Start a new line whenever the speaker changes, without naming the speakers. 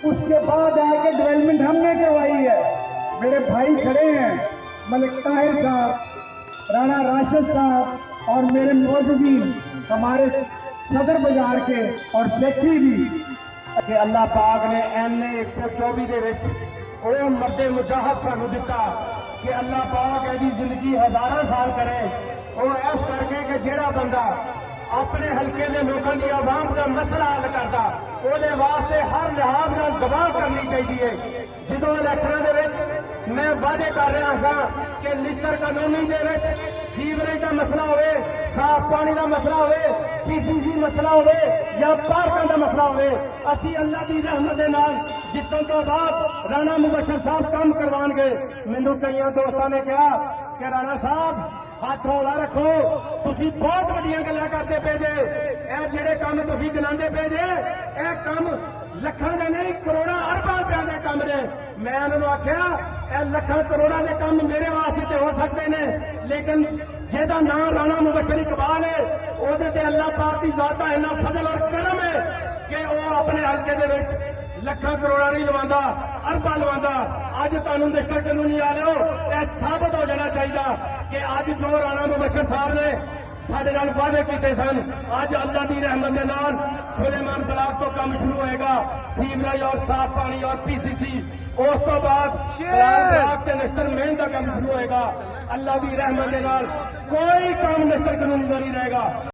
उसके बाद आके डेवलपमेंट हमने करवाई है। मेरे भाई खड़े हैं, मलिक ताहिर साहब, राणा राशिद साहब और मेरे मौजूदीन हमारे सदर बाजार के और सेक्रेटरी भी
कि अल्लाह पाक ने एमए 124 ਦੇ ਵਿੱਚ ਉਹ ਮੱਦੇ ਮੁਜਾਹਦ ਸਾਨੂੰ ਦਿੱਤਾ ਕਿ ਅੱਲਾਹ ਪਾਕ ਇਹਦੀ ਜ਼ਿੰਦਗੀ ਹਜ਼ਾਰਾਂ ਸਾਲ ਕਰੇ। ਉਹ ਇਸ ਕਰਕੇ ਕਿ ਜਿਹੜਾ ਬੰਦਾ ਆਪਣੇ ਹਲਕੇ ਦੇ ਲੋਕਾਂ ਦੀ ਆਵਾਮ ਦਾ ਮਸਲਾ ਹੱਲ ਕਰਦਾ ਉਹਦੇ ਵਾਸਤੇ ਹਰ ਲਿਹਾਜ਼ ਨਾਲ ਦਵਾ ਕਰਨੀ ਚਾਹੀਦੀ ਹੈ। ਜਦੋਂ ਇਲੈਕਸ਼ਨਾਂ ਦੇ ਵਿੱਚ ਮੈਂ ਵਾਅਦੇ ਕਰ ਰਿਹਾ ਹਾਂ ਕਿ ਨਿਸ਼ਤਰ ਕਾਨੂੰਨੀ ਦੇ ਵਿੱਚ ਸੀਵਰੇਜ ਦਾ ਮਸਲਾ ਹੋਵੇ, ਸਾਫ਼ ਪਾਣੀ ਦਾ ਮਸਲਾ ਹੋਵੇ, ਪੀਸੀਸੀ ਮਸਲਾ ਹੋਵੇ ਜਾਂ ਪਾਰਕਾਂ ਦਾ ਮਸਲਾ ਹੋਵੇ, ਅਸੀਂ ਅੱਲਾਹ ਦੀ ਰਹਿਮਤ ਦੇ ਨਾਲ ਜਿੱਤਣ ਤੋਂ ਬਾਅਦ ਰਾਣਾ ਮੁਬਸ਼ਰ ਸਾਹਿਬ ਕੰਮ ਕਰਵਾਉਣਗੇ। ਮੈਨੂੰ ਕਈਆਂ ਦੋਸਤਾਂ ਨੇ ਕਿਹਾ ਕਿ ਰਾਣਾ ਸਾਹਿਬ ਹੱਥ ਹੌਲਾ ਰੱਖੋ, ਤੁਸੀਂ ਬਹੁਤ ਵੱਡੀਆਂ ਗੱਲਾਂ ਕਰਦੇ ਪਏ ਜੇ, ਇਹ ਜਿਹੜੇ ਕੰਮ ਤੁਸੀਂ ਗਿਣਾਉਂਦੇ ਪਏ ਜੇ ਇਹ ਕੰਮ ਲੱਖਾਂ ਦੇ ਨਹੀਂ ਕਰੋੜਾਂ ਅਰਬਾਂ ਰੁਪਏ ਦੇ ਕੰਮ ਨੇ। ਮੈਂ ਉਹਨਾਂ ਨੂੰ ਆਖਿਆ ਇਹ ਲੱਖਾਂ ਕਰੋੜਾਂ ਦੇ ਕੰਮ ਮੇਰੇ ਵਾਸਤੇ ਤੇ ਹੋ ਸਕਦੇ ਨੇ, ਲੇਕਿਨ ਜਿਹਦਾ ਨਾਮ ਰਾਣਾ ਮੁਬਸ਼ਰ ਇਕਬਾਲ ਹੈ ਉਹਦੇ ਤੇ ਅੱਲਾਹ ਪਾਕ ਦੀ ਜ਼ਾਤ ਦਾ ਇੰਨਾ ਫਜ਼ਲ ਔਰ ਕਰਮ ਹੈ ਕਿ ਉਹ ਆਪਣੇ ਹਲਕੇ ਦੇ ਵਿੱਚ ਲੱਖਾਂ ਕਰੋੜਾਂ ਨਹੀਂ ਲਵਾਉਂਦਾ, ਅਰਬਾਂ ਲਵਾਉਂਦਾ। ਅੱਜ ਤੁਹਾਨੂੰ ਨਿਸ਼ਤਰ ਕਾਨੂੰਨੀ ਆ ਲਿਓ ਇਹ ਸਾਬਤ ਹੋ ਜਾਣਾ ਚਾਹੀਦਾ ਕਿ ਅੱਜ ਜੋ ਰਾਣਾ ਮੁਬਸ਼ਰ ਸਾਹਿਬ ਨੇ ਸਾਡੇ ਨਾਲ ਵਾਅਦੇ ਕੀਤੇ ਸਨ, ਅੱਜ ਅੱਲਾਹ ਦੀ ਰਹਿਮਤ ਦੇ ਨਾਲ ਸੁਲੇਮਾਨ ਬਲਾਕ ਤੋਂ ਕੰਮ ਸ਼ੁਰੂ ਹੋਏਗਾ, ਸੀਵਰੇਜ ਔਰ ਸਾਫ਼ ਪਾਣੀ ਔਰ ਪੀਸੀਸੀ। ਉਸ ਤੋਂ ਬਾਅਦ ਬਲਾਕ ਤੇ ਨਿਸ਼ਤਰ ਮੇਨ ਦਾ ਕੰਮ ਸ਼ੁਰੂ ਹੋਏਗਾ। ਅੱਲਾਹ ਦੀ ਰਹਿਮਤ ਦੇ ਨਾਲ ਕੋਈ ਕੰਮ ਨਿਸ਼ਤਰ ਕਾਨੂੰਨੀ ਦਾ ਨਹੀਂ ਰਹੇਗਾ।